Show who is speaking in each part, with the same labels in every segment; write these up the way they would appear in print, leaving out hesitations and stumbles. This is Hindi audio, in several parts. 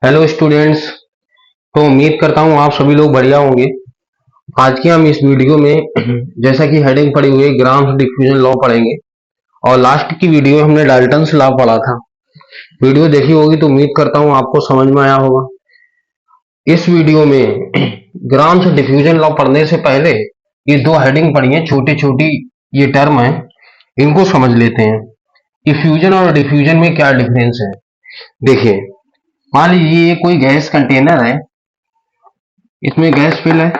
Speaker 1: Hello students. तो उम्मीद करता हूँ आप सभी लोग बढ़िया होंगे। आज की हम इस वीडियो में जैसा कि हेडिंग पड़ी हुई है ग्राम्स डिफ्यूजन लॉ पढ़ेंगे। और लास्ट की वीडियो में हमने डाल्टन्स लॉ पढ़ा था। वीडियो देखी होगी तो उम्मीद करता हूँ आपको समझ में आया होगा। इस वीडियो में ग्राम्स डिफ्यूजन लॉ पढ़ने से पहले ये दो हेडिंग पढ़ी है, छोटी छोटी ये टर्म है, इनको समझ लेते हैं। इफ्यूजन और डिफ्यूजन में क्या डिफरेंस है। देखिए, मान लीजिए ये कोई गैस कंटेनर है, इसमें गैस फिल है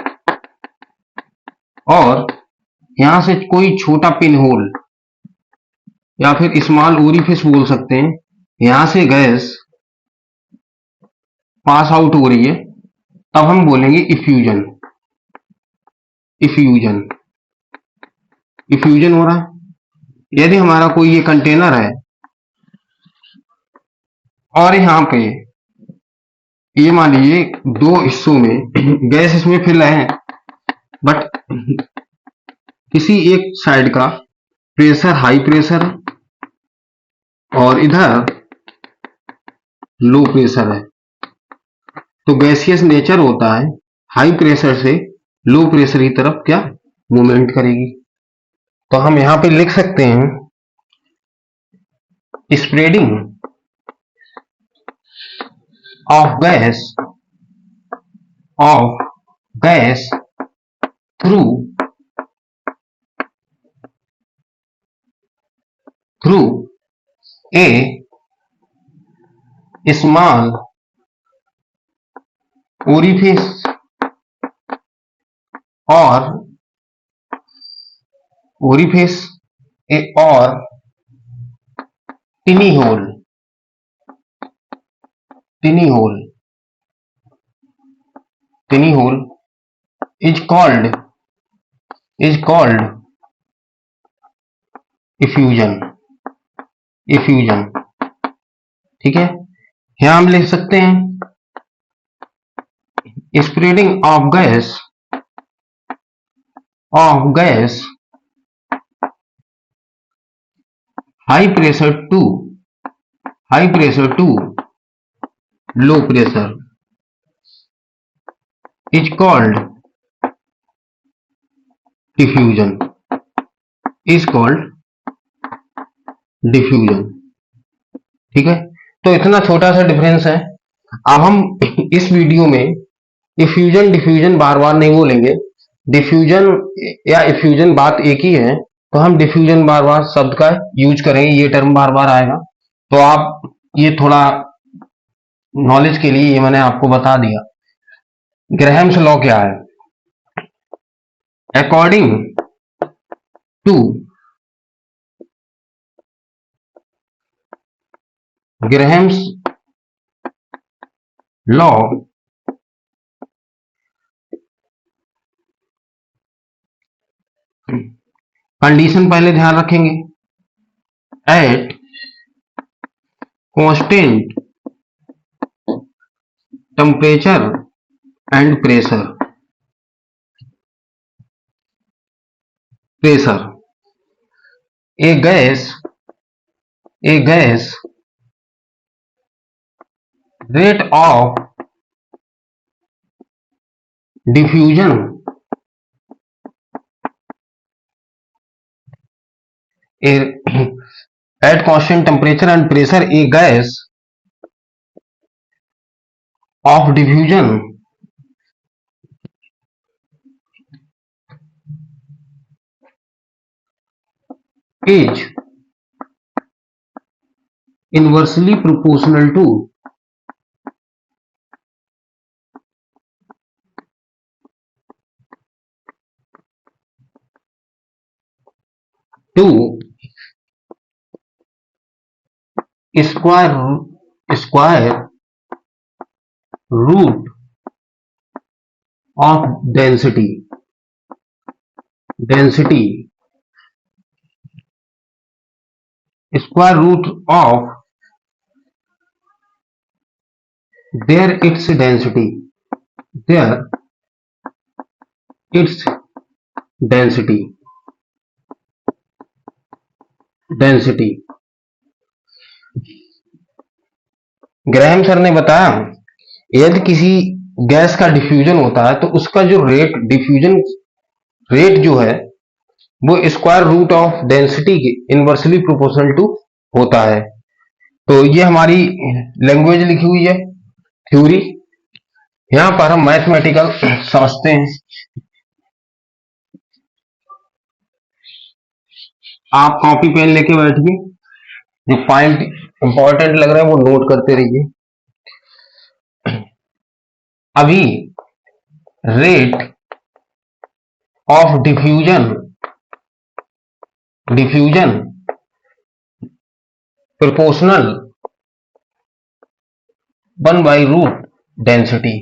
Speaker 1: और यहां से कोई छोटा पिन होल या फिर स्मॉल ओरिफिस बोल सकते हैं, यहां से गैस पास आउट हो रही है, तब हम बोलेंगे इफ्यूजन। इफ्यूजन इफ्यूजन हो रहा है। यदि हमारा कोई ये कंटेनर है और यहाँ पे ये मान लीजिए दो हिस्सों में गैस इसमें फिल है, बट किसी एक साइड का प्रेशर हाई प्रेशर और इधर लो प्रेशर है, तो गैसियस नेचर होता है, हाई प्रेशर से लो प्रेशर की तरफ क्या मूवमेंट करेगी। तो हम यहां पे लिख सकते हैं spreading of gas through a small orifice और tiny hole tiny hole tiny hole is called effusion. ठीक है, यहां हम लिख सकते हैं spreading of gas high pressure to low pressure is called diffusion. ठीक है, तो इतना छोटा सा डिफरेंस है। अब हम इस वीडियो में इफ्यूजन डिफ्यूजन बार बार नहीं बोलेंगे। डिफ्यूजन या इफ्यूजन बात एक ही है, तो हम डिफ्यूजन बार बार शब्द का यूज करेंगे, ये टर्म बार बार आएगा। तो आप ये थोड़ा नॉलेज के लिए ये मैंने आपको बता दिया। ग्राहम्स लॉ क्या है? According to Graham's law, condition पहले ध्यान रखेंगे। At constant temperature and pressure a gas rate of diffusion at constant temperature and pressure, a gas of diffusion is inversely proportional to square root of density square root of there its density density Graham sir ने बताया यदि किसी गैस का डिफ्यूजन होता है तो उसका जो रेट, डिफ्यूजन रेट जो है वो स्क्वायर रूट ऑफ डेंसिटी के इनवर्सली प्रोपोर्शनल टू होता है। तो ये हमारी लैंग्वेज लिखी हुई है, थ्योरी। यहां पर हम मैथमेटिकल समझते हैं। आप कॉपी पेन लेके बैठिए, जो पॉइंट इंपॉर्टेंट लग रहा है वो नोट करते रहिए। अभी रेट ऑफ डिफ्यूजन प्रोपोर्शनल 1/रूट डेंसिटी,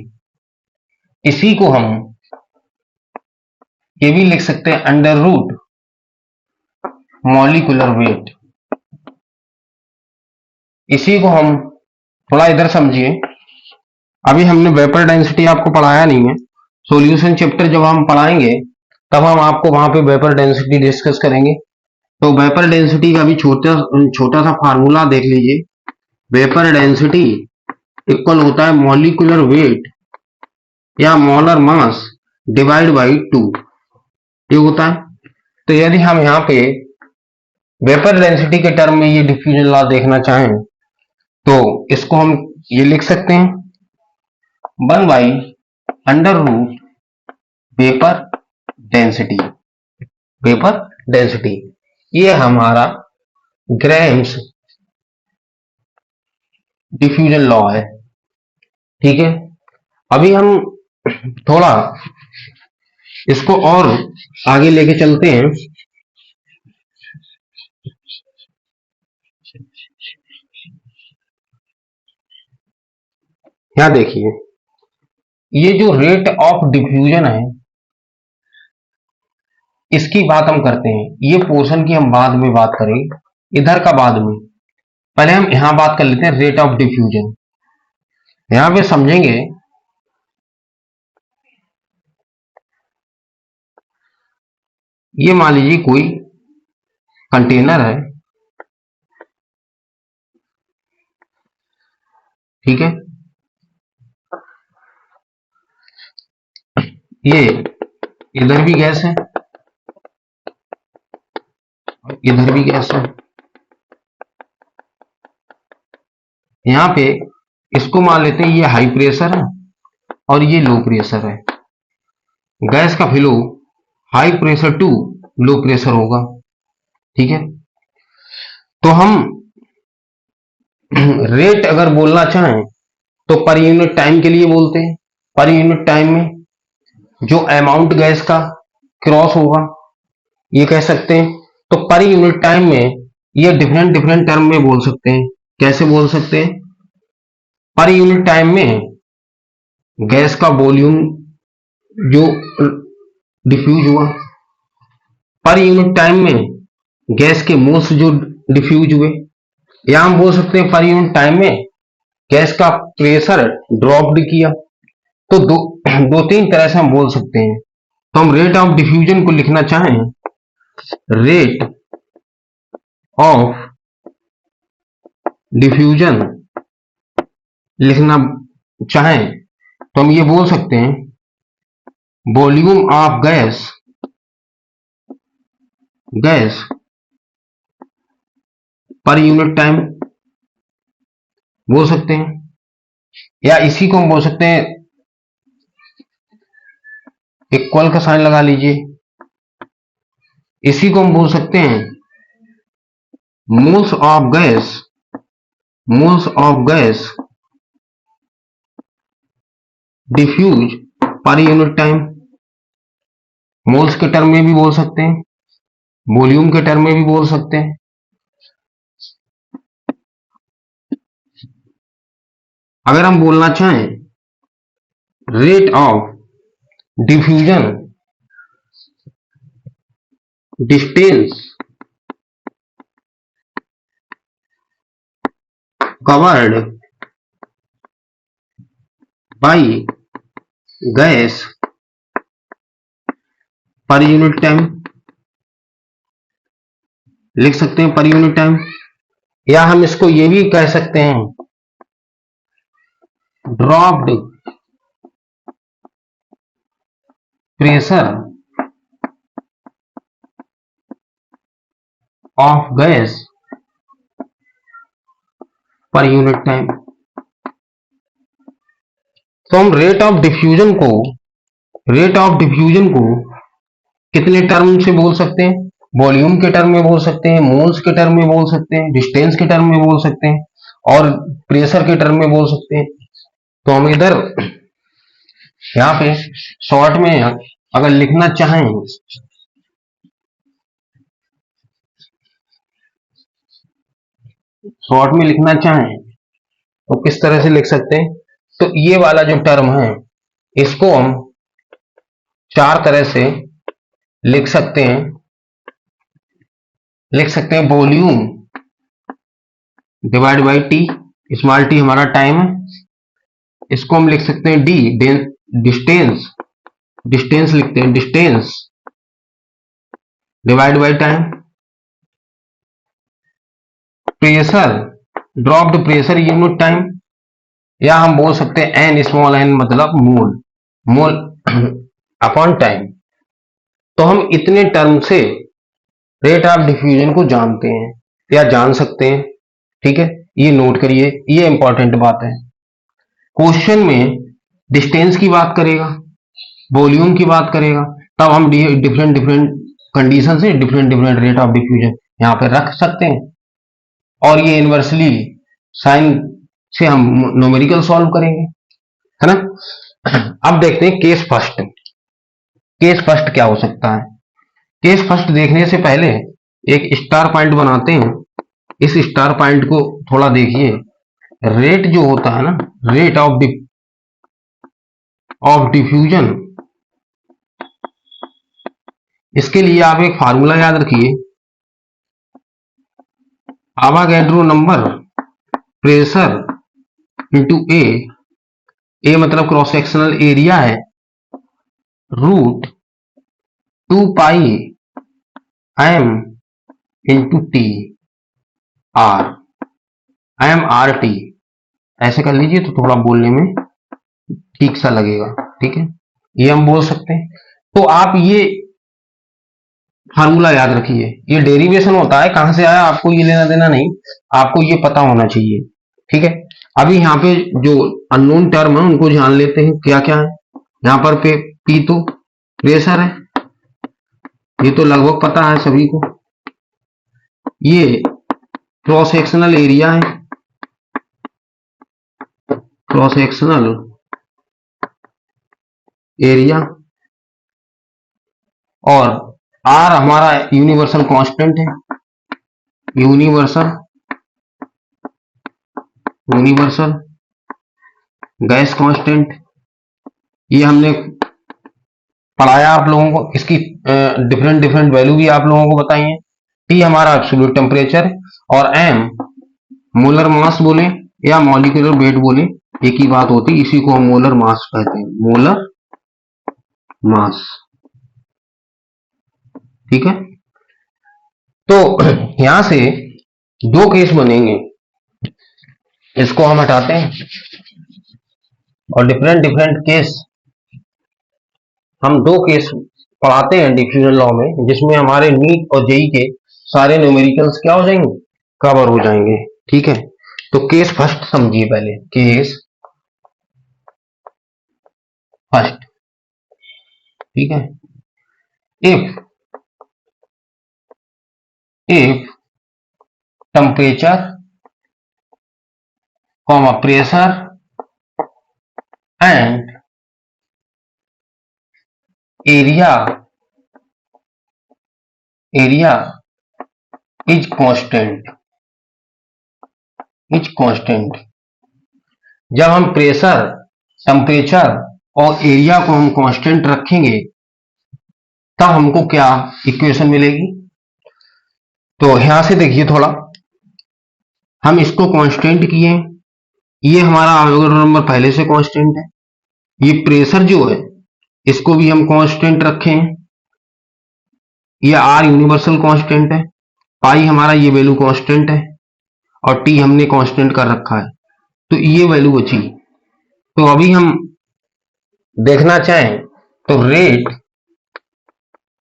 Speaker 1: इसी को हम ये भी लिख सकते हैं अंडर रूट मॉलिक्यूलर वेट। इसी को हम थोड़ा इधर समझिए। अभी हमने वेपर डेंसिटी आपको पढ़ाया नहीं है, सॉल्यूशन चैप्टर जब हम पढ़ाएंगे तब हम आपको वहां पे वेपर डेंसिटी डिस्कस करेंगे। तो वेपर डेंसिटी का भी छोटा सा फार्मूला देख लीजिए। वेपर डेंसिटी इक्वल होता है मॉलिक्यूलर वेट या मोलर मास डिवाइड बाई 2, ये होता है। तो यदि हम यहाँ पे वेपर डेंसिटी के टर्म में ये डिफ्यूजन लॉ देखना चाहें तो इसको हम ये लिख सकते हैं 1/√, वेपर डेंसिटी। वेपर डेंसिटी ये हमारा ग्राम्स डिफ्यूजन लॉ है, ठीक है। अभी हम थोड़ा इसको और आगे लेके चलते हैं। यहां देखिए, ये जो रेट ऑफ डिफ्यूजन है इसकी बात हम करते हैं। ये पोर्शन की हम बाद में बात करेंगे, इधर का बाद में। पहले हम यहां बात कर लेते हैं रेट ऑफ डिफ्यूजन। यहां पे समझेंगे, ये मान लीजिए कोई कंटेनर है, ठीक है। ये इधर भी गैस है और इधर भी गैस है। यहां पे इसको मान लेते हैं ये हाई प्रेशर है और ये लो प्रेशर है। गैस का flow high pressure to low pressure होगा, ठीक है। तो हम रेट अगर बोलना चाहें तो पर यूनिट टाइम के लिए बोलते हैं। पर यूनिट टाइम में जो अमाउंट गैस का क्रॉस होगा ये कह सकते हैं। तो पर यूनिट टाइम में ये डिफरेंट डिफरेंट टर्म में बोल सकते हैं। कैसे बोल सकते हैं? पर यूनिट टाइम में गैस का वॉल्यूम जो डिफ्यूज हुआ, पर यूनिट टाइम में गैस के मोल्स जो डिफ्यूज हुए, या हम बोल सकते हैं पर यूनिट टाइम में गैस का प्रेशर ड्रॉप्ड किया। तो दो तीन तरह से हम बोल सकते हैं। तो हम रेट ऑफ डिफ्यूजन को लिखना चाहें, रेट ऑफ डिफ्यूजन लिखना चाहें तो हम ये बोल सकते हैं वॉल्यूम ऑफ गैस पर यूनिट टाइम बोल सकते हैं। या इसी को हम बोल सकते हैं, इक्वल का साइन लगा लीजिए, इसी को हम बोल सकते हैं moles of gas diffuse per unit time. Moles के टर्म में भी बोल सकते हैं, वॉल्यूम के टर्म में भी बोल सकते हैं। अगर हम बोलना चाहें rate of diffusion distance covered by gas पर यूनिट टाइम लिख सकते हैं, पर यूनिट टाइम। या हम इसको ये भी कह सकते हैं ड्रॉप्ड प्रेशर ऑफ गैस पर यूनिट टाइम। तो हम रेट ऑफ डिफ्यूजन को कितने टर्म से बोल सकते हैं? वॉल्यूम के टर्म में बोल सकते हैं, मोल्स के टर्म में बोल सकते हैं, डिस्टेंस के टर्म में बोल सकते हैं और प्रेशर के टर्म में बोल सकते हैं। तो हम इधर यहाँ पे शॉर्ट में अगर लिखना चाहें तो किस तरह से लिख सकते हैं? तो ये वाला जो टर्म है इसको हम चार तरह से लिख सकते हैं। Volume divide by T, small T हमारा टाइम है। इसको हम लिख सकते हैं डी, डिस्टेंस लिखते हैं, distance divide by time. Pressure, dropped pressure unit time, या हम बोल सकते हैं एन, स्मॉल एन मतलब मोल अपॉन टाइम। तो हम इतने टर्म से रेट ऑफ डिफ्यूजन को जानते हैं या जान सकते हैं। ठीक है, ये नोट करिए, ये इंपॉर्टेंट बात है। क्वेश्चन में डिस्टेंस की बात करेगा, वॉल्यूम की बात करेगा, तब हम डिफरेंट कंडीशन से डिफरेंट रेट ऑफ डिफ्यूजन यहाँ पे रख सकते हैं और ये इनवर्सली साइन से हम न्यूमेरिकल सॉल्व करेंगे, है ना। अब देखते हैं केस फर्स्ट क्या हो सकता है। केस फर्स्ट देखने से पहले एक स्टार पॉइंट बनाते हैं। इस स्टार पॉइंट को थोड़ा देखिए। रेट जो होता है ना, रेट ऑफ डिफ्यूजन, इसके लिए आप एक फार्मूला याद रखिए, Avogadro number pressure into a मतलब क्रॉस सेक्शनल एरिया है, root 2 pi M into T R T. ऐसे कर लीजिए तो थोड़ा बोलने में ठीक सा लगेगा। ठीक है, ये हम बोल सकते हैं। तो आप ये फार्मूला याद रखिए, ये डेरिवेशन होता है, कहां से आया आपको ये लेना देना नहीं, आपको ये पता होना चाहिए। ठीक है, अभी यहाँ पे जो अननोन टर्म है उनको जान लेते हैं क्या क्या है। यहाँ पर पी तो प्रेशर है, ये तो लगभग पता है सभी को। ये क्रॉस सेक्शनल एरिया है, क्रॉस सेक्शनल एरिया, और आर हमारा यूनिवर्सल कांस्टेंट है, यूनिवर्सल गैस कांस्टेंट। ये हमने पढ़ाया आप लोगों को, इसकी डिफरेंट वैल्यू भी आप लोगों को बताई है। टी हमारा एब्सोल्यूट टेम्परेचर और एम मोलर मास बोले या मॉलिक्यूलर वेट बोले, एक ही बात होती, इसी को हम मोलर मास कहते हैं, मोलर मास। ठीक है, तो यहां से दो केस बनेंगे, इसको हम हटाते हैं और डिफरेंट केस, हम दो केस पढ़ाते हैं डिफ्यूजन लॉ में, जिसमें हमारे नीट और जेई के सारे न्यूमेरिकल्स क्या हो जाएंगे, कवर हो जाएंगे। ठीक है, तो केस फर्स्ट समझिए पहले, केस फर्स्ट। ठीक है, if temperature comma pressure and area is constant, जब हम प्रेशर, टेम्परेचर और एरिया को हम कांस्टेंट रखेंगे तब हमको क्या इक्वेशन मिलेगी। तो यहां से देखिए थोड़ा, हम इसको कांस्टेंट किए, ये हमारा एवोगाड्रो नंबर पहले से कांस्टेंट है, ये प्रेशर जो है इसको भी हम कांस्टेंट रखे हैं, ये आर यूनिवर्सल कांस्टेंट है, पाई हमारा ये वैल्यू कांस्टेंट है और टी हमने कांस्टेंट कर रखा है। तो ये वैल्यू बची तो अभी हम देखना चाहें तो रेट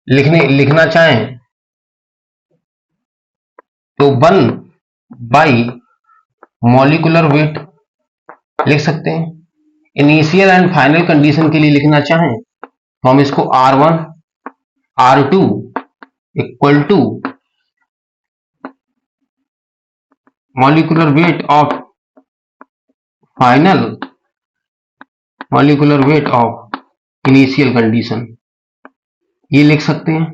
Speaker 1: लिखना चाहें तो 1 बाई मॉलिक्यूलर वेट लिख सकते हैं। इनिशियल एंड फाइनल कंडीशन के लिए लिखना चाहें तो हम इसको R1 R2 equal to molecular weight of final molecular weight of initial condition ये लिख सकते हैं।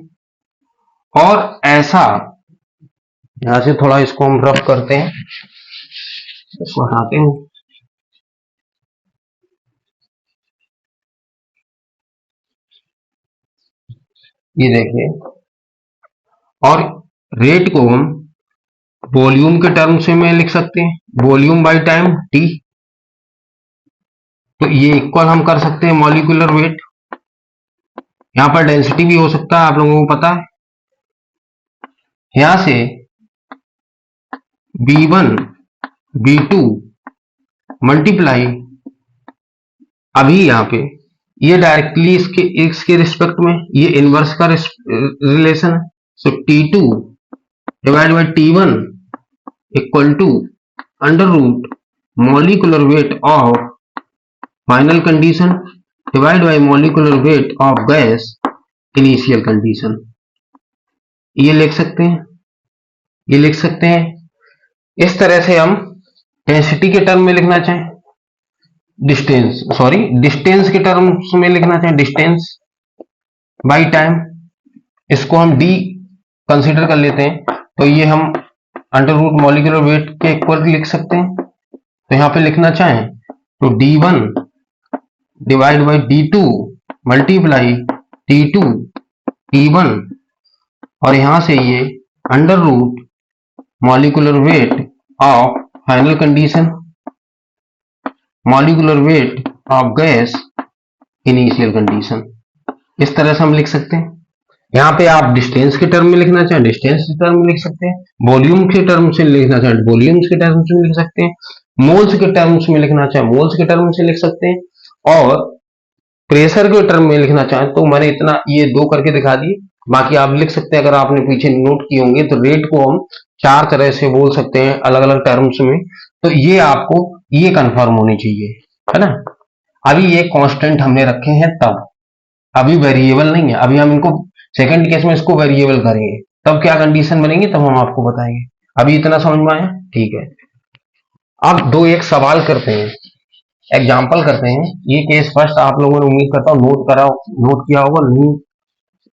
Speaker 1: और ऐसा यहां से थोड़ा इसको हम रफ करते हैं, इसको हटाते हैं। ये देखिए, और रेट को हम वॉल्यूम के टर्म्स में लिख सकते हैं, वॉल्यूम बाय टाइम टी। तो ये इक्वल हम कर सकते हैं मॉलिक्यूलर वेट, यहां पर डेंसिटी भी हो सकता है, आप लोगों को पता है। यहां से B1 B2 मल्टीप्लाई, अभी यहां पे ये डायरेक्टली इसके रिस्पेक्ट में ये इनवर्स का रिलेशन है। So T2 divide by T1 equal to under root molecular weight of final condition divide by molecular weight of gas initial condition. ये लिख सकते हैं, ये लिख सकते हैं। इस तरह से हम डेंसिटी के टर्म में लिखना चाहें, डिस्टेंस के टर्म्स में लिखना चाहें, डिस्टेंस बाई टाइम, इसको हम डी कंसीडर कर लेते हैं। तो ये हम अंडर रूट मॉलिक्यूलर वेट के इक्वल लिख सकते हैं। तो यहां पे लिखना चाहें तो D1 divide by D2 multiply T2 T1, और यहां से ये under root molecular weight of final condition molecular weight of gas initial condition. इस तरह से हम लिख सकते हैं। यहाँ पे आप डिस्टेंस के टर्म में लिखना चाहें डिस्टेंस के टर्म में लिख सकते हैं, वॉल्यूम के टर्म से लिखना चाहें वॉल्यूम्स के टर्म से लिख सकते हैं, मोल्स के टर्म्स में लिखना चाहें मोल्स के टर्म से लिख सकते हैं, और प्रेशर के टर्म में लिखना चाहें तो मैंने इतना ये दो करके दिखा दिए। बाकी आप लिख सकते हैं, अगर आपने पीछे नोट किए होंगे तो रेट को हम 4 तरह से बोल सकते हैं अलग अलग टर्म्स में। तो ये आपको ये कंफर्म होनी चाहिए, है ना। अभी ये कांस्टेंट हमने रखे हैं, तब अभी वेरिएबल नहीं है, अभी हम इनको सेकंड केस में इसको वेरिएबल करेंगे, तब क्या कंडीशन बनेंगे तब हम आपको बताएंगे। अभी इतना समझ में आया, ठीक है। अब एक सवाल करते हैं, एग्जाम्पल करते हैं। ये केस फर्स्ट आप लोगों ने उम्मीद करता हूँ नोट किया होगा, नहीं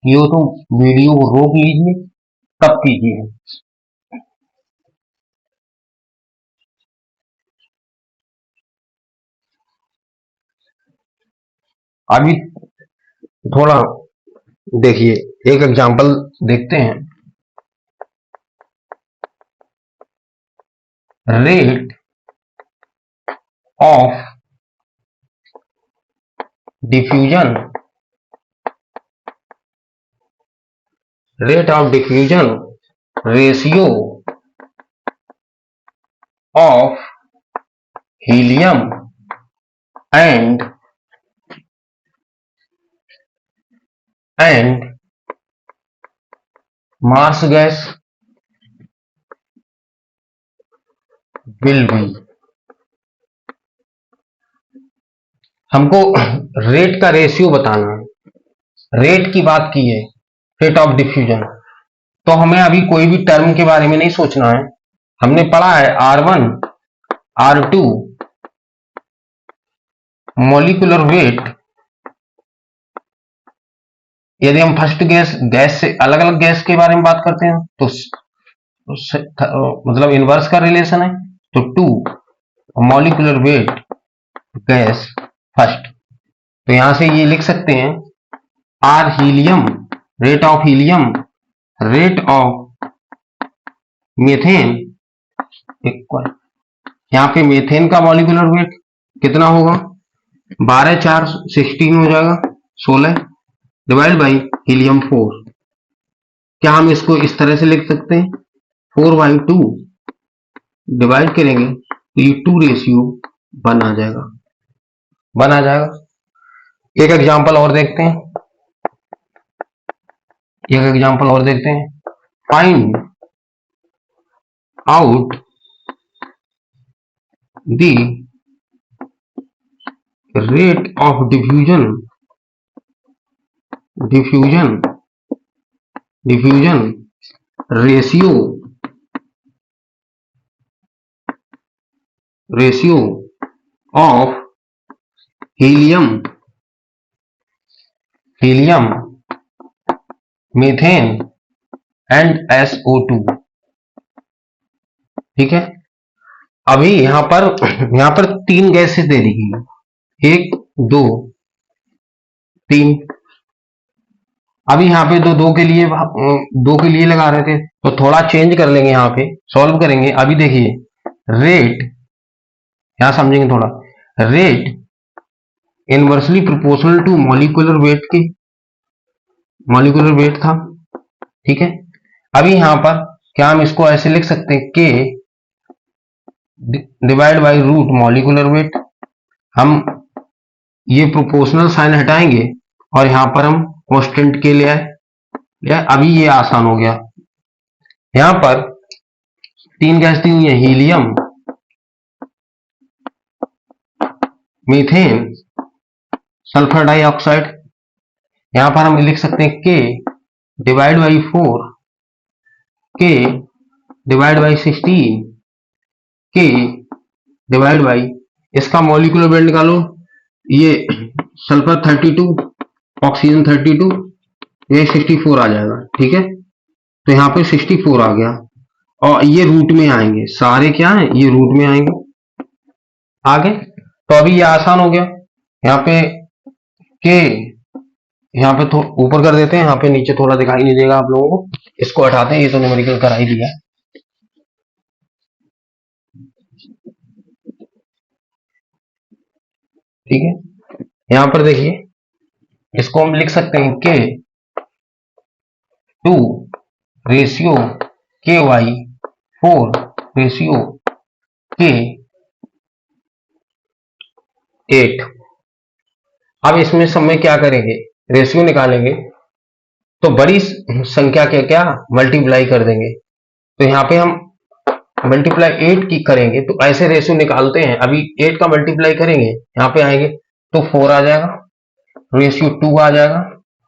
Speaker 1: किया तो वीडियो को रोक लीजिए तब कीजिए। अभी थोड़ा देखिए, एक एग्जाम्पल देखते हैं। Rate of diffusion ratio of helium and marsh gas will be. हमको रेट का रेशियो बताना है, रेट की बात की है, रेट ऑफ डिफ्यूजन। तो हमें अभी कोई भी टर्म के बारे में नहीं सोचना है, हमने पढ़ा है R1 R2 मॉलिक्यूलर वेट। यदि हम फर्स्ट गैस से अलग अलग गैस के बारे में बात करते हैं तो मतलब इनवर्स का रिलेशन है, तो 2 मॉलिक्यूलर वेट गैस फर्स्ट। तो यहां से ये लिख सकते हैं R helium, rate of helium, rate of methane equal, यहां पे मीथेन का मॉलिक्यूलर वेट कितना होगा, 12 4 16 हो जाएगा 16 डिवाइड बाई हीलियम 4। क्या हम इसको इस तरह से लिख सकते हैं 4/2 डिवाइड करेंगे तो ये 2 रेशियो 1 आ जाएगा। वन आ जाएगा। एक एग्जांपल और देखते हैं, find out the rate of diffusion ratio of helium methane and SO2। ठीक है, अभी यहां पर तीन गैसेस दे दी गई, 1 2 3। अभी यहाँ पे दो के लिए लगा रहे थे, तो थोड़ा चेंज कर लेंगे, यहाँ पे सॉल्व करेंगे। अभी देखिए रेट, यहां समझेंगे थोड़ा, rate inversely proportional to molecular weight था। ठीक है, अभी यहां पर क्या हम इसको ऐसे लिख सकते हैं, K divide by root molecular weight. हम ये प्रोपोर्शनल साइन हटाएंगे और यहां पर हम कांस्टेंट के ले आए। अभी ये आसान हो गया। यहां पर तीन गैस दी हुई है, हीलियम, मीथेन, सल्फर डाइऑक्साइड। यहां पर हम लिख सकते हैं के डिवाइड बाई 4, के डिवाइड बाई 16, के डिवाइड बाई, इसका मॉलिक्यूलर वेट निकालो, ये सल्फर 32, ऑक्सीजन 32, ये 64 आ जाएगा। ठीक है, तो यहाँ पे 64 आ गया, और ये रूट में आएंगे, सारे क्या है, ये रूट में आएंगे। आगे तो अभी ये आसान हो गया। यहाँ पे के यहाँ पे ऊपर कर देते हैं, यहाँ पे नीचे थोड़ा दिखाई नहीं देगा आप लोगों को, इसको हटाते हैं, ये तो न्यूमेरिकल करा ही दिया। ठीक है, यहां पर देखिए, इसको हम लिख सकते हैं के 2 रेशियो के वाई 4 रेशियो के 8। अब इसमें सब में क्या करेंगे, रेशियो निकालेंगे, तो बड़ी संख्या के क्या मल्टीप्लाई कर देंगे। तो यहाँ पे हम मल्टीप्लाई 8 की करेंगे, तो ऐसे रेशियो निकालते हैं। अभी 8 का मल्टीप्लाई करेंगे, यहाँ पे आएंगे तो 4 आ जाएगा, रेशियो 2 आ जाएगा,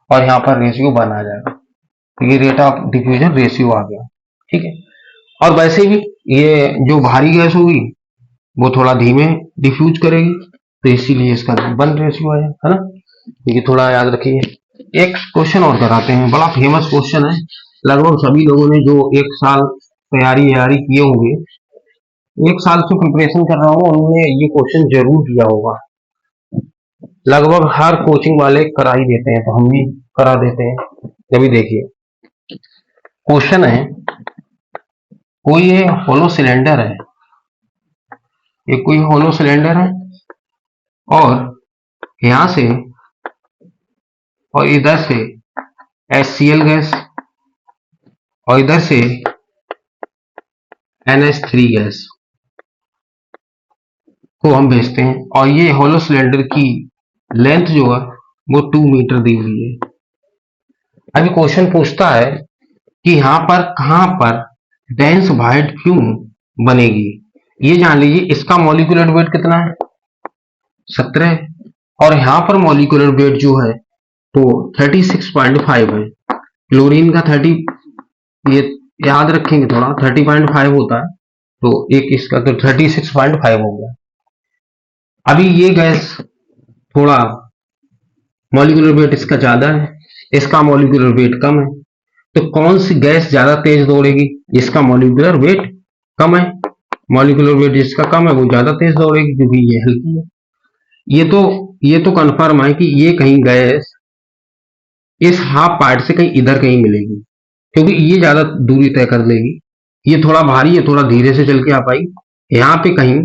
Speaker 1: और यहाँ पर रेशियो 1 आ जाएगा। तो ये रेट ऑफ डिफ्यूजन रेशियो आ गया। ठीक है, और वैसे भी ये जो भारी गैस होगी वो थोड़ा धीमे डिफ्यूज करेगी, तो इसीलिए इसका 1 रेशियो आया, है ना। ये थोड़ा याद रखिए। एक क्वेश्चन और कराते हैं, बड़ा फेमस क्वेश्चन है, लगभग सभी लोगों ने जो एक साल तैयारी किए होंगे, एक साल से प्रिपरेशन कर रहा हूँ, उन्होंने ये क्वेश्चन जरूर दिया होगा। लगभग हर कोचिंग वाले करा ही देते हैं, तो हम भी करा देते हैं। अभी देखिए क्वेश्चन है, कोई ये होलो सिलेंडर है, और यहां से और इधर से HCl गैस और इधर से NH3 गैस को हम भेजते हैं, और ये होलो सिलेंडर की लेंथ जो है वो 2 मीटर दी हुई है। अभी क्वेश्चन पूछता है कि यहाँ पर कहां पर डेंस वाइड फ्यूम बनेगी। ये जान लीजिए, इसका मॉलिक्यूलर वेट कितना है, 17, और यहाँ पर मॉलिक्यूलर वेट जो है तो 36.5 है। क्लोरीन का 30, ये याद रखेंगे थोड़ा, 30.5 होता है, तो एक इसका तो 36.5 हो गया। अभी ये गैस थोड़ा मॉलिक्यूलर वेट इसका ज्यादा है, इसका मॉलिक्यूलर वेट कम है, तो कौन सी गैस ज्यादा तेज दौड़ेगी, इसका मॉलिक्यूलर वेट कम है, मॉलिक्यूलर वेट जिसका कम है वो ज्यादा तेज दौड़ेगी, क्योंकि ये हल्की है। ये तो कंफर्म है कि ये कहीं गैस इस हाफ पार्ट से कहीं इधर कहीं मिलेगी, क्योंकि ये ज्यादा दूरी तय कर लेगी। ये थोड़ा भारी है, थोड़ा धीरे से चल के आ पाई, यहाँ पे कहीं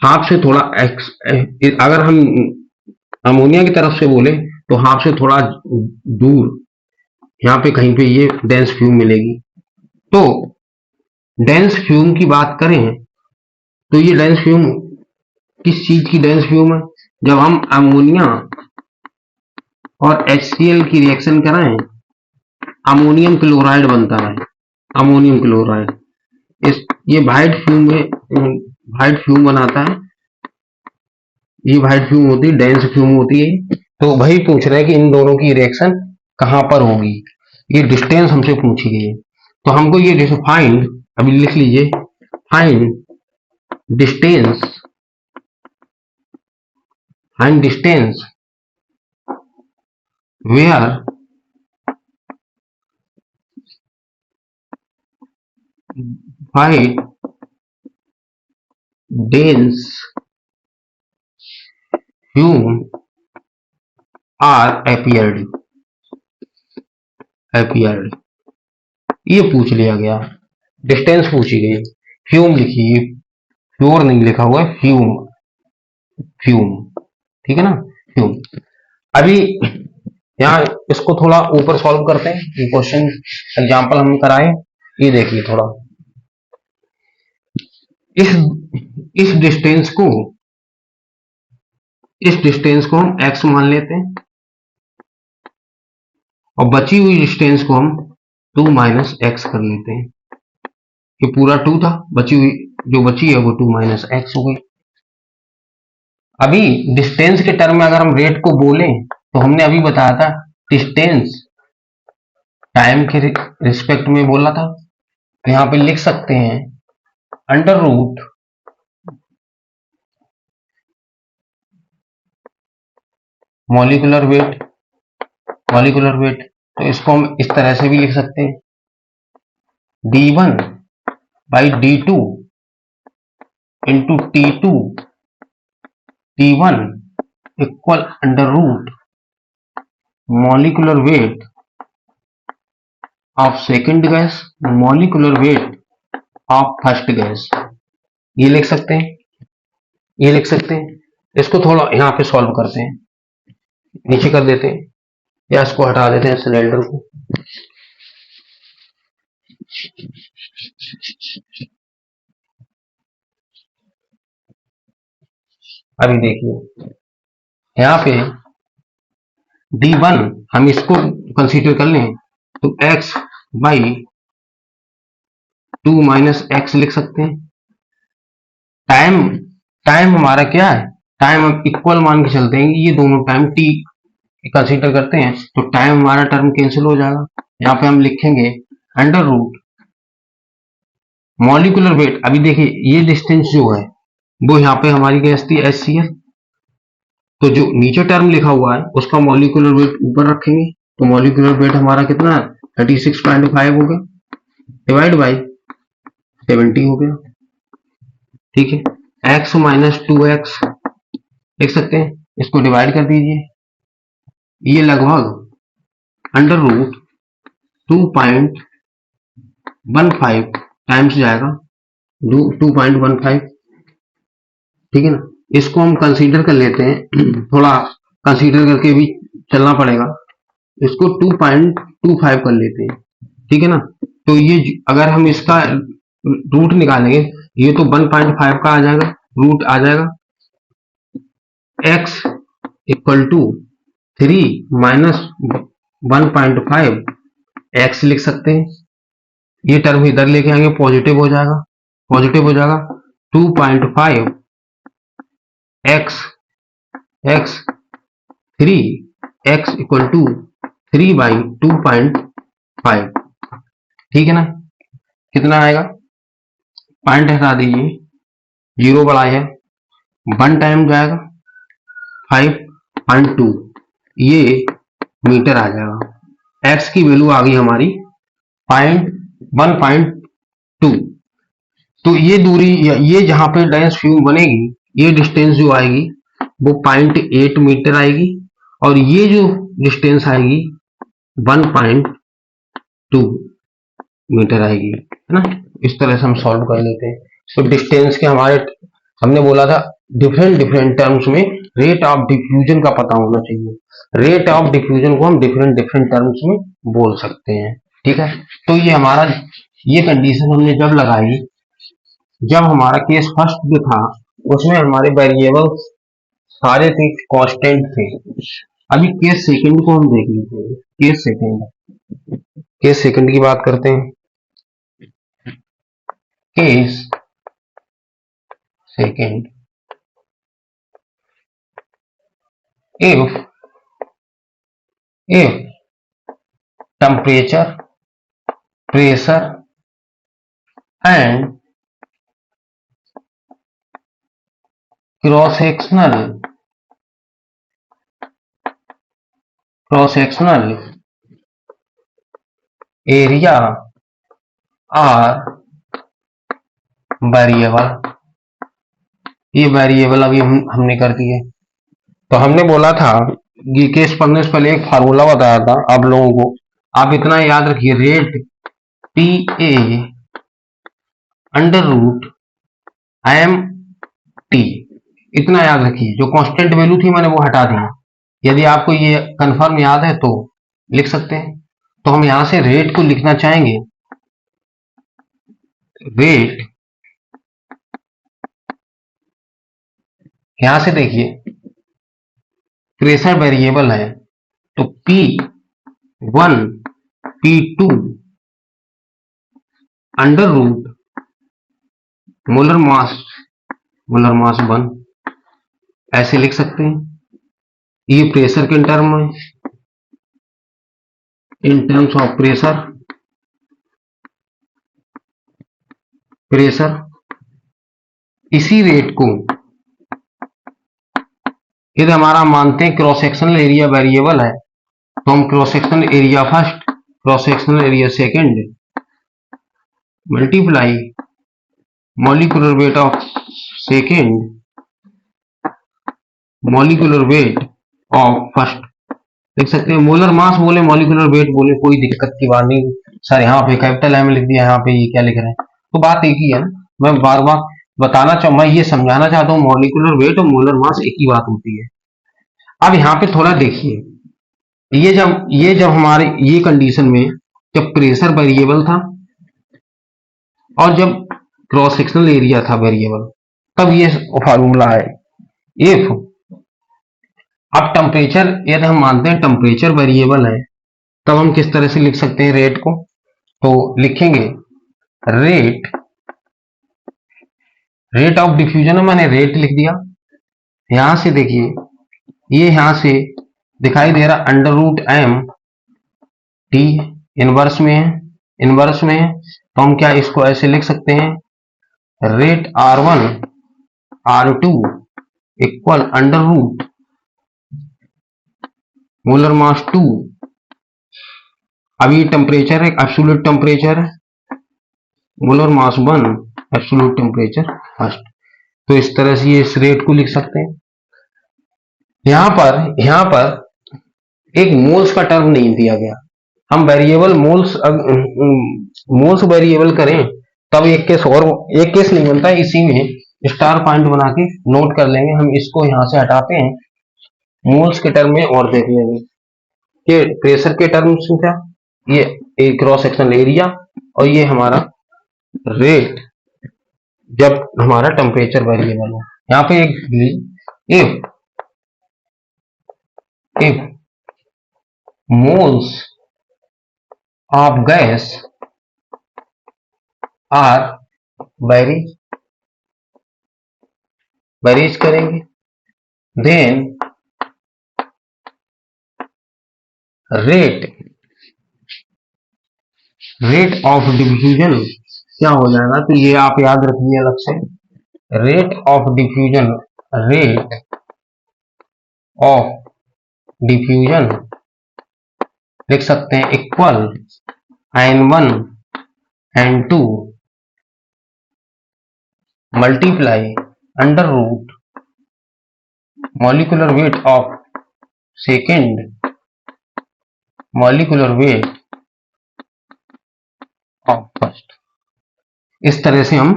Speaker 1: हाफ से थोड़ा अगर हम अमोनिया की तरफ से बोले तो हाफ से थोड़ा दूर यहाँ पे कहीं पे ये डेंस फ्यूम मिलेगी। तो डेंस फ्यूम की बात करें तो ये डेंस फ्यूम किस चीज की डेंस फ्यूम है? जब हम अमोनिया और HCl की रिएक्शन कराएं, अमोनियम क्लोराइड बनता है, अमोनियम क्लोराइड। इस ये व्हाइट फ्यूम में व्हाइट फ्यूम बनाता है, ये व्हाइट फ्यूम होती है, डेंस फ्यूम होती है। तो वही पूछ रहे हैं कि इन दोनों की रिएक्शन कहां पर होगी, ये डिस्टेंस हमसे पूछी गई है। तो हमको ये फाइंड, अभी लिख लीजिए, find distance, find distance where white dense fume are appeared, ये पूछ लिया गया, डिस्टेंस पूछी गई, फ्यूम लिखिए, फ्योर नहीं लिखा हुआ है, फ्यूम, फ्यूम, ठीक है ना, फ्यूम। अभी यहाँ इसको थोड़ा ऊपर सॉल्व करते हैं, ये क्वेश्चन एग्जांपल हम कराए, ये देखिए थोड़ा, इस इस डिस्टेंस को हम x मान लेते हैं और बची हुई डिस्टेंस को हम 2 माइनस एक्स कर लेते हैं। ये पूरा 2 था, बची हुई जो बची है वो 2 माइनस एक्स हो गई। अभी डिस्टेंस के टर्म में अगर हम रेट को बोलें तो हमने अभी बताया था डिस्टेंस टाइम के रिस्पेक्ट में बोला था, तो यहाँ पे लिख सकते हैं under root molecular weight, molecular weight, तो इसको हम इस तरह से भी लिख सकते हैं, d1 by d2 into t2 t1 equal under root molecular weight of second gas, molecular weight of first gas, ये लिख सकते हैं, ये लिख सकते हैं। इसको थोड़ा यहाँ पे सॉल्व करते हैं, नीचे कर देते हैं या इसको हटा देते हैं सिलेंडर को। अभी देखिए यहाँ पे D1 हम इसको कंसीडर कर लें तो x बाई 2 माइनस एक्स लिख सकते हैं। टाइम, टाइम हमारा क्या है, टाइम हम इक्वल मान के चलते हैं, ये दोनों टाइम t कंसीडर करते हैं तो टाइम हमारा टर्म कैंसिल हो जाएगा। यहाँ पे हम लिखेंगे अंडर रूट मॉलिक्यूलर वेट, अभी देखिए ये डिस्टेंस जो है वो यहाँ पे हमारी गैस थी HCl, तो जो नीचे टर्म लिखा हुआ है उसका मॉलिक्यूलर वेट ऊपर रखेंगे, तो मॉलिक्यूलर वेट हमारा कितना 36.5 हो गया, डिवाइड बाई 70 हो गया, ठीक है। x माइनस 2x लिख सकते हैं, इसको डिवाइड कर दीजिए, ये लगभग अंडर रूट 2.15 टाइम्स जाएगा 2.15, ठीक है ना। इसको हम कंसीडर कर लेते हैं, थोड़ा कंसीडर करके भी चलना पड़ेगा, इसको 2.25 कर लेते हैं, ठीक है ना। तो ये अगर हम इसका रूट निकालेंगे, ये तो 1.5 का आ जाएगा, रूट आ जाएगा, x equal to 3 minus 1.5 x लिख सकते हैं, ये टर्म इधर लेके आएंगे पॉजिटिव हो जाएगा, पॉजिटिव हो जाएगा 2.5 x x 3 x equal to 3 by 2.5, ठीक है ना। कितना आएगा, पॉइंट हटा दीजिए, जीरो बढ़ा है, 1 टाइम जाएगा 5.2, ये मीटर आ जाएगा। x की वैल्यू आ गई हमारी 1.2, तो ये दूरी, ये जहां पे डेंस फ्यूम बनेगी, ये डिस्टेंस जो आएगी वो 0.8 मीटर आएगी, और ये जो डिस्टेंस आएगी 1.2 मीटर आएगी, है ना। इस तरह से हम सॉल्व कर लेते हैं। तो डिस्टेंस के हमारे, हमने बोला था डिफरेंट डिफरेंट टर्म्स में रेट ऑफ डिफ्यूजन का पता होना चाहिए, रेट ऑफ डिफ्यूजन को हम डिफरेंट डिफरेंट टर्म्स में बोल सकते हैं, ठीक है। तो ये हमारा, ये कंडीशन हमने जब लगाई, जब हमारा केस फर्स्ट जो था उसमें हमारे वेरिएबल्स सारे थे, कांस्टेंट थे। अभी केस सेकंड को हम देख लेते हैं। केस सेकंड की बात करते हैं। Case second, if temperature, pressure and cross sectional area are variable। ये वेरिएबल अभी हमने कर दिए। तो हमने बोला था, ये केस पढ़ने से पहले एक फार्मूला बताया था आप लोगों को। आप इतना याद रखिए, rate P A under root M T, इतना याद रखिए। जो कांस्टेंट वैल्यू थी मैंने वो हटा दी। यदि आपको ये कंफर्म याद है तो लिख सकते हैं। तो हम यहां से रेट को लिखना चाहेंगे, रेट, यहां से देखिए प्रेशर वेरिएबल है तो P1 P2 under root molar mass 1, ऐसे लिख सकते हैं। ये प्रेशर के टर्म में, इन टर्म्स ऑफ प्रेशर इसी रेट को यदि हमारा मानते हैं क्रॉस सेक्शनल एरिया वेरिएबल है तो हम cross sectional area first, cross sectional area second, multiply molecular weight of second, molecular weight of first लिख सकते हैं। मोलर मास बोले, मॉलिक्यूलर वेट बोले, कोई दिक्कत की बात नहीं। सर यहाँ पे कैपिटल एम लिख दिया, यहाँ पे ये क्या लिख रहे हैं, तो बात एक ही है ना। मैं बार बार मैं ये समझाना चाहता हूँ, मॉलिक्यूलर वेट और मोलर मास एक ही बात होती है। अब यहाँ पे थोड़ा देखिए, ये जब हमारे ये कंडीशन में जब प्रेशर वेरिएबल था और जब क्रॉस सेक्शनल एरिया था वेरिएबल, तब ये फार्मूला है। इफ अब टेम्परेचर, यदि हम मानते हैं टेम्परेचर वेरिएबल है, तब हम किस तरह से लिख सकते हैं रेट को, तो लिखेंगे रेट ऑफ डिफ्यूजन है, मैंने रेट लिख दिया। यहां से देखिए, ये यहां से दिखाई दे रहा under root M T, inverse में है, तो हम क्या इसको ऐसे लिख सकते हैं, rate R1 R2 equal under root molar mass 2। अभी टेम्परेचर है, एब्सोल्यूट टेम्परेचर है, molar mass 1 absolute temperature first. तो इस तरह से ये इस रेट को लिख सकते हैं। यहां पर एक मोल्स का टर्म नहीं दिया गया। हम वेरिएबल मोल्स वेरिएबल करें तब एक केस नहीं बनता, इसी में स्टार पॉइंट बना के नोट कर लेंगे। हम इसको यहां से हटाते हैं, मोल्स के टर्म में और देख लेंगे कि प्रेशर के टर्म्स में क्या, ये क्रॉस सेक्शनल एरिया और ये हमारा रेट जब हमारा टेम्परेचर वेरिएबल हो। यहाँ पे एक if moles of gas are varies करेंगे, देन रेट ऑफ डिफ्यूजन क्या हो जाएगा, तो ये आप याद रखिए अलग से, रेट ऑफ डिफ्यूजन लिख सकते हैं equal N1 N2 multiply under root molecular weight of second, molecular weight of first. इस तरह से हम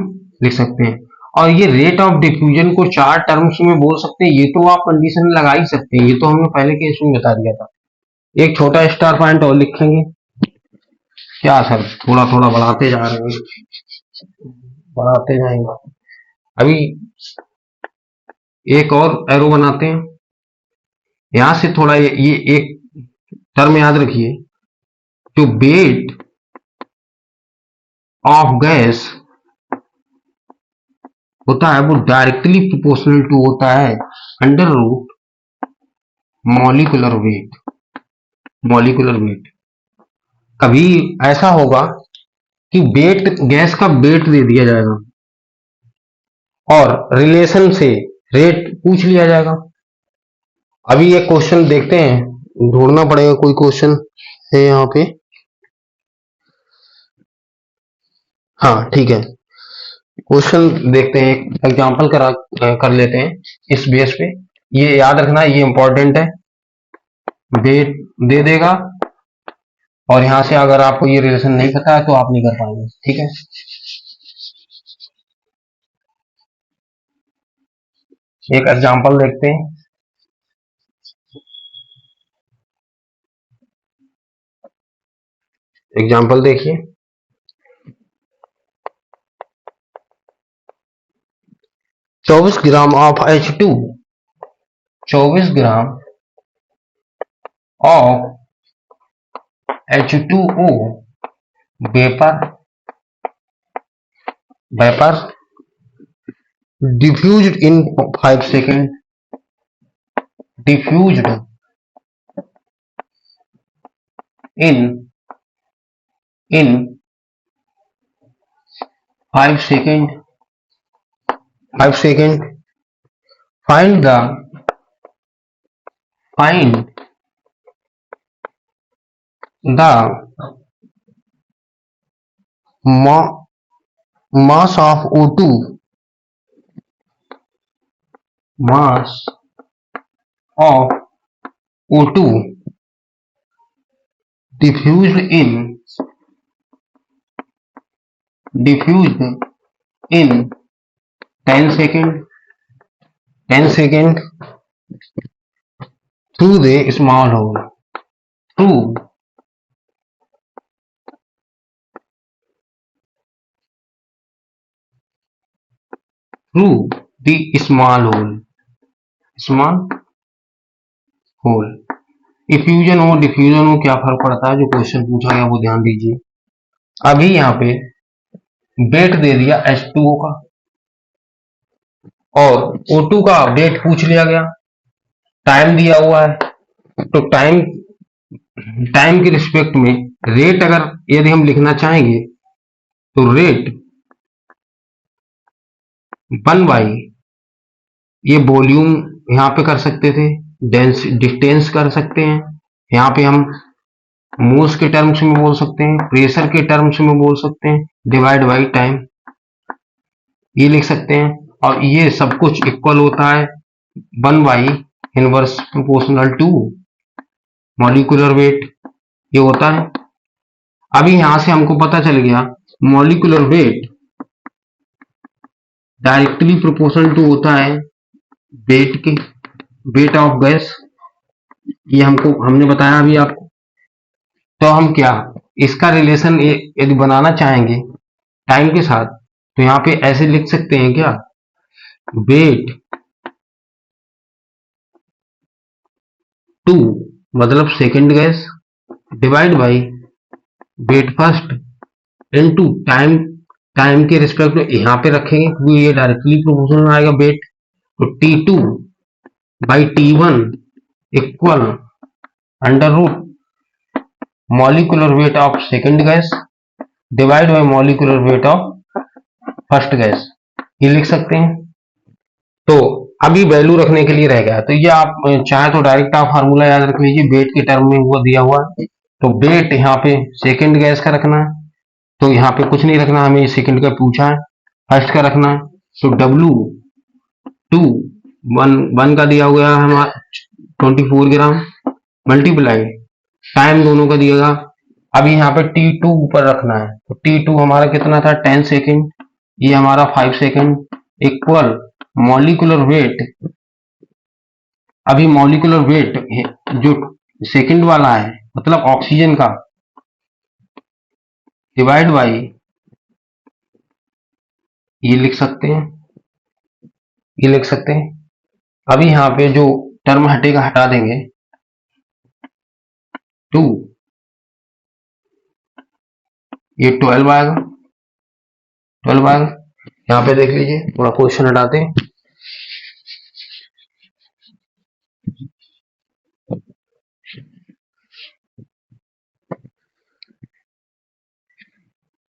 Speaker 1: लिख सकते हैं। और ये रेट ऑफ डिफ्यूजन को 4 टर्म्स में बोल सकते हैं, ये तो आप कंडीशन लगा ही सकते हैं, ये तो हमने पहले केस में बता दिया था। एक छोटा स्टार पॉइंट और लिखेंगे, क्या सर थोड़ा थोड़ा बढ़ाते जा रहे हैं, बढ़ाते जाएंगे। अभी एक और एरो बनाते हैं। यहां से थोड़ा ये एक टर्म याद रखिए, जो वेट ऑफ गैस होता है वो डायरेक्टली प्रोपोर्शनल टू होता है under root molecular weight. Molecular weight कभी ऐसा होगा कि वेट, गैस का वेट दे दिया जाएगा और रिलेशन से रेट पूछ लिया जाएगा। अभी ये क्वेश्चन देखते हैं, ढूंढना पड़ेगा कोई क्वेश्चन है यहाँ पे। हाँ ठीक है, क्वेश्चन देखते हैं, एक एग्जांपल कर लेते हैं इस बेस पे। ये याद रखना, ये इंपॉर्टेंट है। वेट दे देगा और यहां से अगर आपको ये रिलेशन नहीं पता है तो आप नहीं कर पाएंगे, ठीक है। एक एग्जांपल देखते हैं। एग्जांपल देखिए, 24 gram of H2, 24 gram of H2O vapour, vapour diffused in 5 seconds, diffused in 5 seconds, 5 seconds. Find the mass of O2, mass of O2 diffused in 10 seconds, 10 seconds through the small hole, through the small hole। Effusion हो डिफ्यूजन हो क्या फर्क पड़ता है, जो क्वेश्चन पूछा गया वो ध्यान दीजिए। अभी यहाँ पे वेट दे दिया H2O का और O2 का वेट पूछ लिया गया, टाइम दिया हुआ है, तो टाइम के रिस्पेक्ट में रेट अगर यदि हम लिखना चाहेंगे तो रेट 1/, ये वॉल्यूम यहाँ पे कर सकते थे, डिस्टेंस कर सकते हैं, यहाँ पे हम मोल्स के टर्म्स में बोल सकते हैं, प्रेशर के टर्म्स में बोल सकते हैं, डिवाइड बाई टाइम ये लिख सकते हैं। और ये सब कुछ इक्वल होता है 1/, inverse proportional to molecular weight, ये होता है। अभी यहां से हमको पता चल गया molecular weight directly proportional to होता है वेट के, वेट ऑफ गैस, ये हमने बताया अभी आपको। तो हम क्या इसका रिलेशन यदि बनाना चाहेंगे टाइम के साथ तो यहाँ पे ऐसे लिख सकते हैं क्या, वेट टू मतलब second gas divide by weight first into time, time के रिस्पेक्ट में यहाँ पे रखेंगे क्योंकि ये डायरेक्टली प्रोपोर्शनल आएगा वेट, तो T2 by T1 equal under root molecular weight of second gas divide by molecular weight of first gas, ये लिख सकते हैं। तो अभी वैल्यू रखने के लिए रह गया, तो ये आप चाहे तो डायरेक्ट आप फार्मूला याद रख लीजिए, वेट के टर्म में हुआ दिया हुआ है, तो वेट यहाँ पे सेकंड गैस का रखना है, तो यहाँ पे कुछ नहीं रखना, हमें सेकंड का पूछा है, फर्स्ट का रखना है, तो W2 वन का दिया हुआ है हमारा 24 ग्राम मल्टीप्लाई टाइम दोनों का दिएगा। अभी यहाँ पे T2 ऊपर रखना है, तो T2 हमारा कितना था 10 सेकेंड, ये हमारा 5 सेकेंड इक्वल मॉलिक्यूलर वेट। अभी मॉलिक्यूलर वेट जो सेकंड वाला है मतलब ऑक्सीजन का डिवाइड बाई ये लिख सकते हैं, ये लिख सकते हैं अभी यहाँ पे जो टर्म हटेगा हटा देंगे 2, ये 12 आएगा, 12 आएगा। यहाँ पे देख लीजिए, थोड़ा क्वेश्चन हटाते हैं।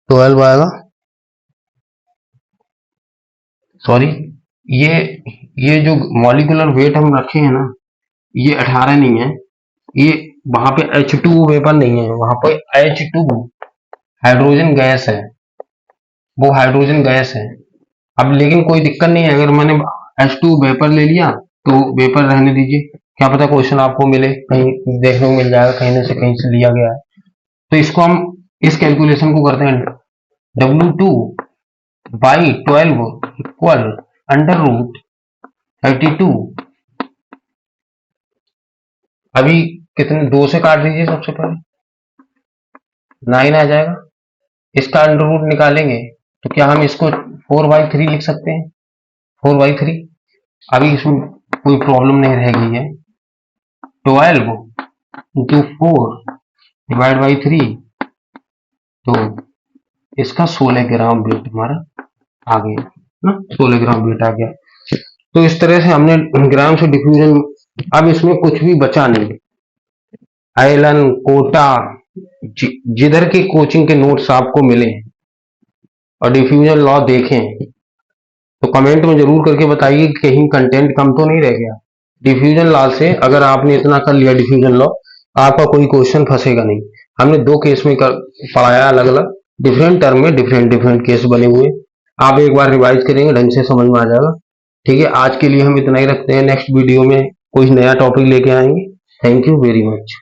Speaker 1: ट्वेल्व आएगा, सॉरी, ये जो मॉलिक्यूलर वेट हम रखे हैं ना, ये 18 नहीं है, ये वहां पे H2 वेपर नहीं है, वहां पे H2 हाइड्रोजन गैस है, वो हाइड्रोजन गैस है। अब लेकिन कोई दिक्कत नहीं है, अगर मैंने H2 वेपर ले लिया तो वेपर रहने दीजिए, क्या पता क्वेश्चन आपको मिले, कहीं देखने को मिल जाएगा, कहीं से लिया गया है। तो इसको हम इस कैलकुलेशन को करते हैं, W2 by 12 equal under root 32। अभी कितने, 2 से काट दीजिए, सबसे पहले 9 आ जाएगा। इसका अंडर रूट निकालेंगे तो क्या हम इसको 4/3 लिख सकते हैं, 4/3। अभी इसमें कोई प्रॉब्लम नहीं रह गई है। 12 इंटू 4 डिवाइड बाई 3, तो इसका 16 ग्राम वेट हमारा आ गया ना, 16 ग्राम वेट आ गया। तो इस तरह से हमने ग्राम से डिफ्यूजन, अब इसमें कुछ भी बचा नहीं। आयलन, कोटा, जिधर के कोचिंग के नोट्स आपको मिले और डिफ्यूजन लॉ देखें तो कमेंट में जरूर करके बताइए कि कहीं कंटेंट कम तो नहीं रह गया। डिफ्यूजन लॉ से अगर आपने इतना कर लिया डिफ्यूजन लॉ, आपका कोई क्वेश्चन फंसेगा नहीं। हमने 2 केस में पढ़ाया, अलग अलग डिफरेंट टर्म में डिफरेंट केस बने हुए। आप एक बार रिवाइज करेंगे, ढंग से समझ में आ जाएगा। ठीक है, आज के लिए हम इतना ही रखते हैं, नेक्स्ट वीडियो में कोई नया टॉपिक लेके आएंगे। Thank you very much.